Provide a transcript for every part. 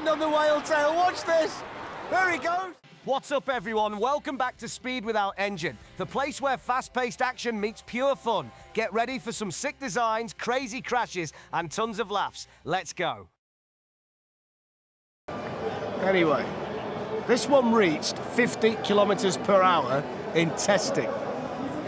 behind on the whale tail. Watch this. There he goes. What's up, everyone? Welcome back to Speed Without Engine, the place where fast-paced action meets pure fun. Get ready for some sick designs, crazy crashes, and tons of laughs. Let's go. Anyway, this one reached 50 kilometers per hour in testing.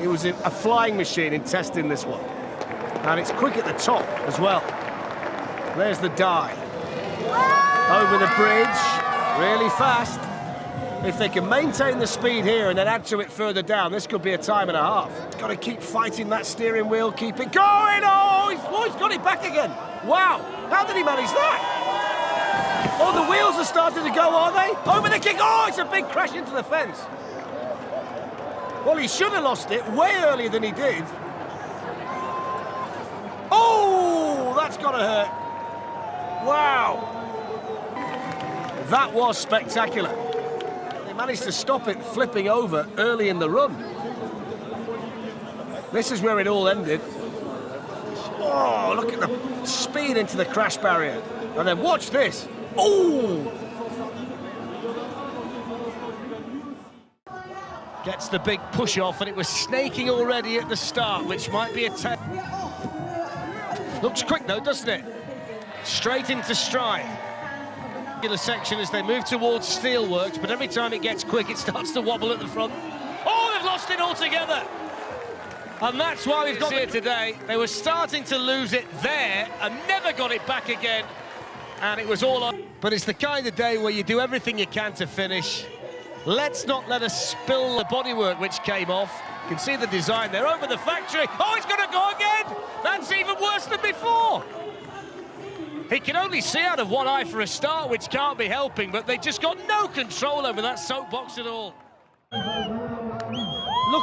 It was a flying machine in testing this one. And it's quick at the top as well. There's the dive. Over the bridge, really fast. If they can maintain the speed here and then add to it further down, this could be a time and a half. It's got to keep fighting that steering wheel, keep it going. Oh, he's got it back again. Wow, how did he manage that? Oh, the wheels are starting to go, are they? Over the kick. Oh, it's a big crash into the fence. Well, he should have lost it way earlier than he did. Oh, that's got to hurt. Wow. That was spectacular. Managed to stop it flipping over early in the run. This is where it all ended. Oh, look at the speed into the crash barrier. And then watch this. Oh! Gets the big push off, and it was snaking already at the start, which might be a test. Looks quick though, doesn't it? Straight into stride. The section as they move towards steelworks, but every time it gets quick, it starts to wobble at the front. Oh, they've lost it altogether. And that's why we've got here today. They were starting to lose it there and never got it back again. And it was all on. But it's the kind of day where you do everything you can to finish. Let's not let us spill the bodywork which came off. You can see the design there over the factory. Oh, it's going to go again. That's even worse than before. He can only see out of one eye for a start, which can't be helping, but they just got no control over that soapbox at all. Look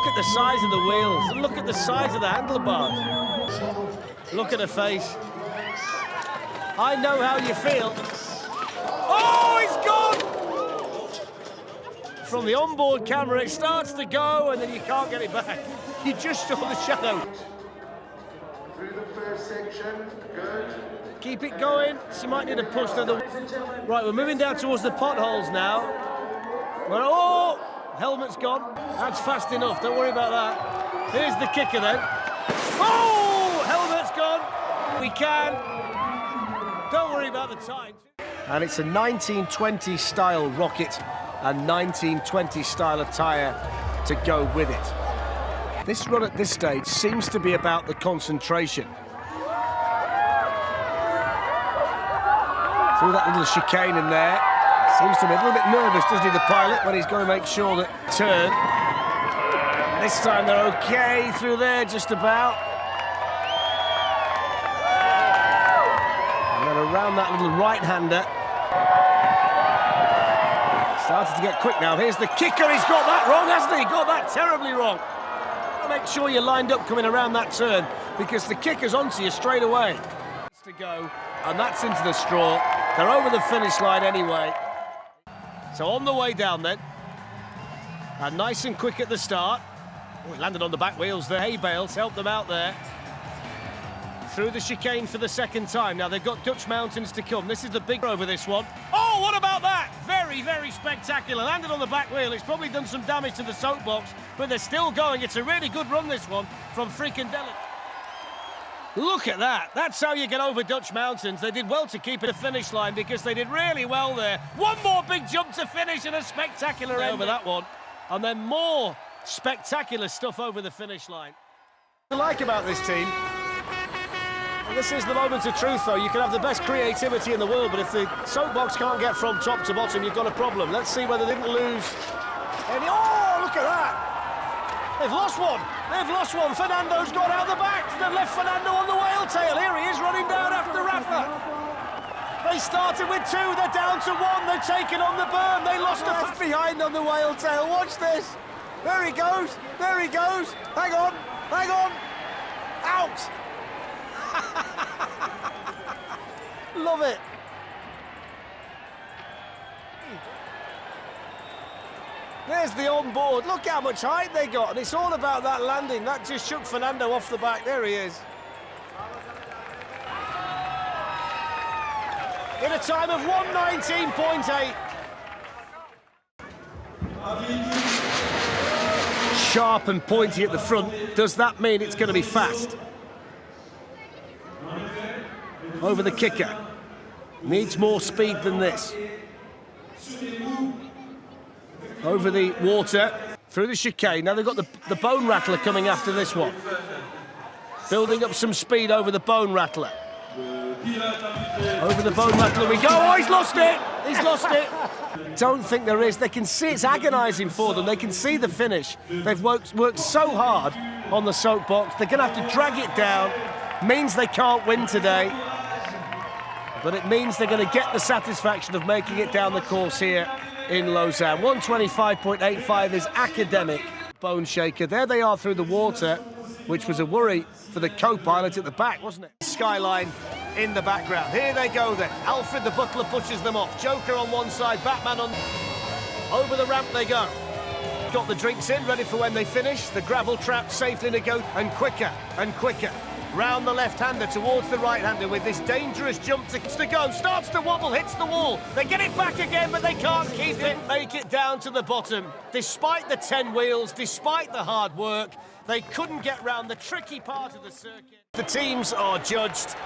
at the size of the wheels, and look at the size of the handlebars. Look at her face. I know how you feel. Oh, he's gone! From the onboard camera, it starts to go, and then you can't get it back. You just saw the shadow. Through the first section, good. Keep it going. She might need a push. Right, we're moving down towards the potholes now. Oh, helmet's gone. That's fast enough. Don't worry about that. Here's the kicker then. Oh, helmet's gone. We can. Don't worry about the time. And it's a 1920 style rocket and 1920 style attire to go with it. This run at this stage seems to be about the concentration. Through that little chicane in there. Seems to be a little bit nervous, doesn't he, the pilot, when he's got to make sure that turn. This time they're okay through there, just about. And then around that little right-hander. Started to get quick now. Here's the kicker. He's got that wrong, hasn't he? Got that terribly wrong. Make sure you're lined up coming around that turn, because the kicker's onto you straight away. To go, and that's into the straw. They're over the finish line anyway. So on the way down then. And nice and quick at the start. Oh, he landed on the back wheels. The hay bales helped them out there. Through the chicane for the second time. Now they've got Dutch mountains to come. This is the big over this one. Oh, what about that? Very, very spectacular. Landed on the back wheel. It's probably done some damage to the soapbox, but they're still going. It's a really good run, this one, from FRIKAN-DELLE-TIKKERS. Look at that. That's how you get over Dutch mountains. They did well to keep it at the finish line because they did really well there. One more big jump to finish and a spectacular end over that one. And then more spectacular stuff over the finish line. What I like about this team, and this is the moment of truth though, you can have the best creativity in the world, but if the soapbox can't get from top to bottom, you've got a problem. Let's see whether they didn't lose any. Oh, look at that. They've lost one. They've lost one. Fernando's got out the back. They've left Fernando on the whale tail. Here he is running down after Rafa. They started with two. They're down to one. They're taken on the berm. They lost a behind on the whale tail. Watch this. There he goes. There he goes. Hang on. Hang on. Out. Love it. There's the on-board. Look how much height they got. And it's all about that landing. That just shook Fernando off the back. There he is. in a time of 1:19.8. Sharp and pointy at the front. Does that mean it's going to be fast? Over the kicker. Needs more speed than this. Over the water, through the chicane. Now they've got the bone rattler coming after this one. Building up some speed over the bone rattler. Over the bone rattler we go. Oh, he's lost it! He's lost it! Don't think there is. They can see it's agonising for them. They can see the finish. They've worked so hard on the soapbox. They're going to have to drag it down. Means they can't win today. But it means they're going to get the satisfaction of making it down the course here in Lausanne. 1:25.85 is academic. Bone shaker. There they are through the water, which was a worry for the co-pilot at the back, wasn't it? Skyline in the background. Here they go then. Alfred the butler pushes them off. Joker on one side, Batman on... Over the ramp they go. Got the drinks in, ready for when they finish. The gravel trap safely to go, and quicker and quicker. Round the left-hander towards the right-hander with this dangerous jump to go. Starts to wobble, hits the wall. They get it back again, but they can't keep it. Make it down to the bottom. Despite the 10 wheels, despite the hard work, they couldn't get round the tricky part of the circuit. The teams are judged,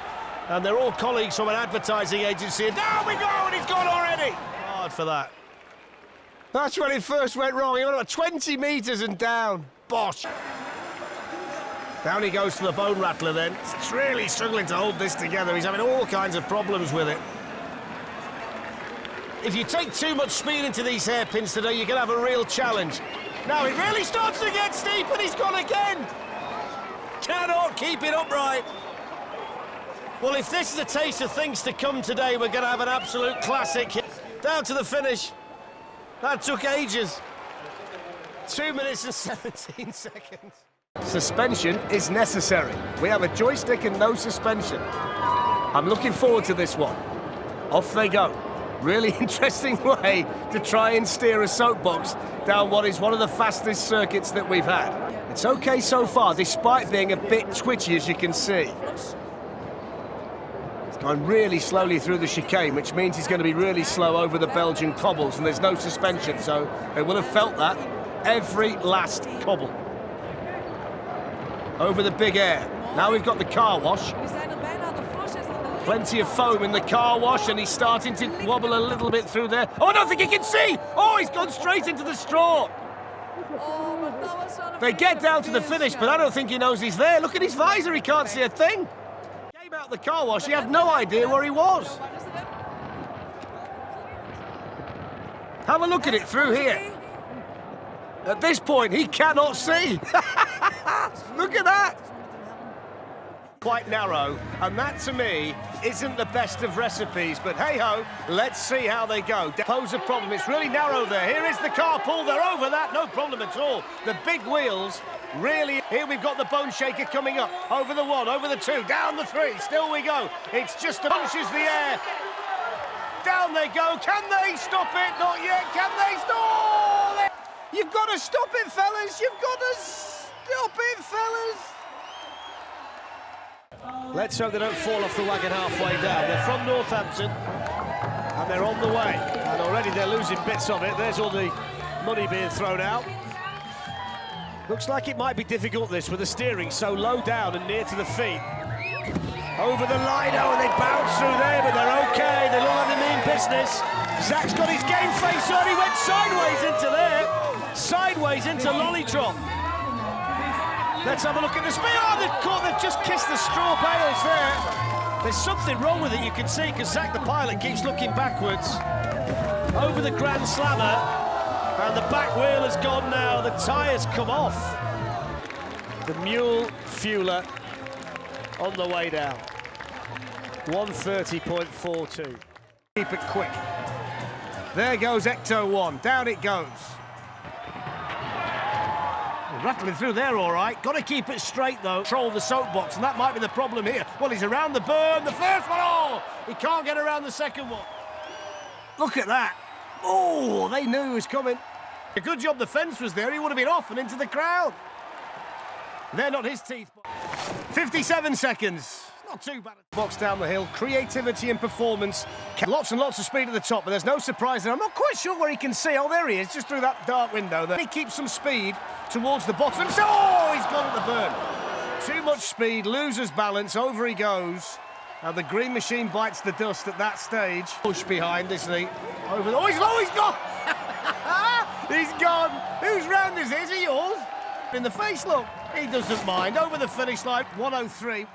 and they're all colleagues from an advertising agency. And down we go, and he's gone already. Hard for that. That's when it first went wrong. He went about 20 metres and down. Bosh. Down he goes to the bone rattler then. He's really struggling to hold this together. He's having all kinds of problems with it. If you take too much speed into these hairpins today, you're going to have a real challenge. Now it really starts to get steep, and he's gone again. Cannot keep it upright. Well, if this is a taste of things to come today, we're going to have an absolute classic. Down to the finish. That took ages. 2 minutes and 17 seconds. Suspension is necessary. We have a joystick and no suspension. I'm looking forward to this one. Off they go. Really interesting way to try and steer a soapbox down what is one of the fastest circuits that we've had. It's okay so far, despite being a bit twitchy, as you can see. It's going really slowly through the chicane, which means he's going to be really slow over the Belgian cobbles, and there's no suspension, so they will have felt that every last cobble. Over the big air. Now we've got the car wash. Plenty of foam in the car wash, and he's starting to wobble a little bit through there. Oh, I don't think he can see! Oh, he's gone straight into the straw! They get down to the finish, but I don't think he knows he's there. Look at his visor, he can't see a thing. Came out the car wash, he had no idea where he was. Have a look at it through here. At this point, he cannot see. Look at that. Quite narrow, and that to me isn't the best of recipes, but hey-ho, let's see how they go. Pose a problem, it's really narrow there. Here is the car pull, they're over that, no problem at all. The big wheels, really, here we've got the bone shaker coming up. Over the 1, over the 2, down the 3, still we go. It's just punches the air. Down they go, can they stop it? Not yet, can they stop? You've got to stop it, fellas, you've got to stop it, fellas. Let's hope they don't fall off the wagon halfway down. They're from Northampton, and they're on the way. And already they're losing bits of it. There's all the money being thrown out. Looks like it might be difficult, this, with the steering so low down and near to the feet. Over the line, oh, and they bounce through there, but they're okay. They look like they mean business. Zach's got his game face on. He went sideways into there. Sideways into Lollytrop. Let's have a look at the speed. Oh, they've just kissed the straw bales there. There's something wrong with it, you can see, because Zach the pilot keeps looking backwards. Over the Grand Slammer, and the back wheel has gone now. The tyres come off. The mule fueler on the way down. 1:30.42. Keep it quick. There goes Ecto 1. Down it goes. Rattling through there all right. Got to keep it straight, though. Control the soapbox, and that might be the problem here. Well, he's around the berm. The first one, oh! He can't get around the second one. Look at that. Oh, they knew he was coming. A good job the fence was there. He would have been off and into the crowd. They're not his teeth. 57 seconds Not too bad. Box down the hill, creativity and performance. Lots and lots of speed at the top, but there's no surprise there. I'm not quite sure where he can see. Oh, there he is, just through that dark window there. He keeps some speed towards the bottom. So, oh, he's gone at the burn. Too much speed, loses balance, over he goes. Now the green machine bites the dust at that stage. Push behind, isn't he? Over the... Oh, he's gone! He's gone. Whose round is it? Is it yours? In the face, look. He doesn't mind. Over the finish line, 103.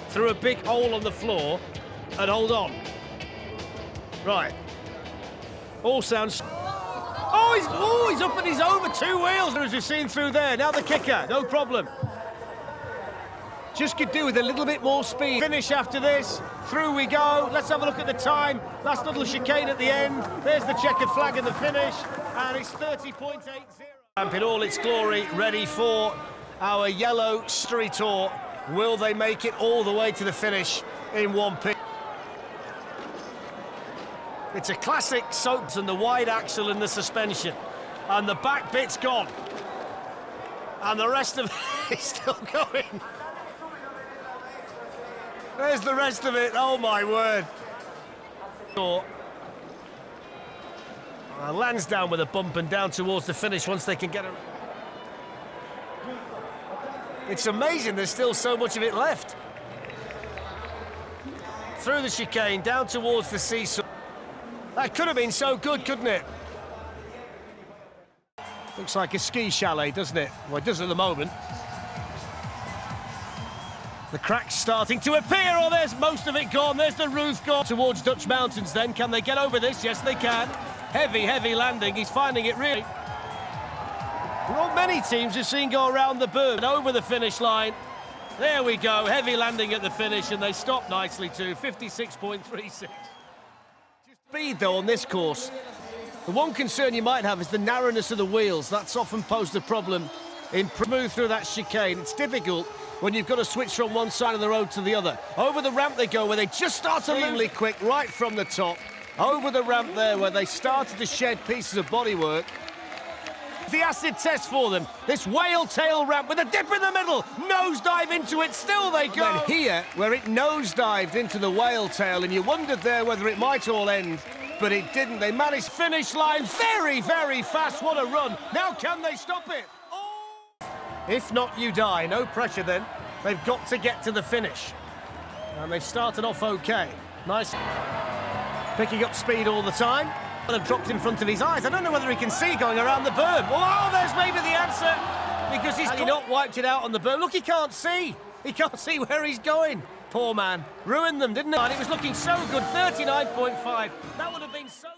Through a big hole on the floor and hold on. Right. All sounds... Oh, he's up and he's over 2 wheels, as we've seen through there. Now the kicker, no problem. Just could do with a little bit more speed. Finish after this, through we go. Let's have a look at the time. Last little chicane at the end. There's the checkered flag in the finish, and it's 30.80. In all its glory, ready for our yellow street tour. Will they make it all the way to the finish in one piece? It's a classic Soaps and the wide axle and the suspension. And the back bit's gone. And the rest of it is still going. There's the rest of it, oh my word. Lands down with a bump and down towards the finish once they can get it. It's amazing there's still so much of it left. Through the chicane, down towards the seesaw. That could have been so good, couldn't it? Looks like a ski chalet, doesn't it? Well, it does at the moment. The crack's starting to appear. Oh, there's most of it gone. There's the roof gone. Towards Dutch Mountains then. Can they get over this? Yes, they can. Heavy, heavy landing. He's finding it really. Not many teams have seen go around the berm and over the finish line. There we go. Heavy landing at the finish, and they stop nicely too. 56.36. Speed, though, on this course. The one concern you might have is the narrowness of the wheels. That's often posed a problem in smooth through that chicane. It's difficult when you've got to switch from one side of the road to the other. Over the ramp they go, where they just start to really quick right from the top. Over the ramp there, where they started to shed pieces of bodywork. The acid test for them. This whale tail ramp with a dip in the middle. Nosedive into it, still they go. And here, where it nosedived into the whale tail, and you wondered there whether it might all end, but it didn't. They managed finish line very, very fast. What a run. Now can they stop it? If not, you die. No pressure then. They've got to get to the finish. And they've started off okay. Nice. Picking up speed all the time. But have dropped in front of his eyes. I don't know whether he can see going around the berm. Oh, there's maybe the answer. Because he's not wiped it out on the berm. Look, he can't see. He can't see where he's going. Poor man. Ruined them, didn't it? And it was looking so good. 39.5. That would have been so...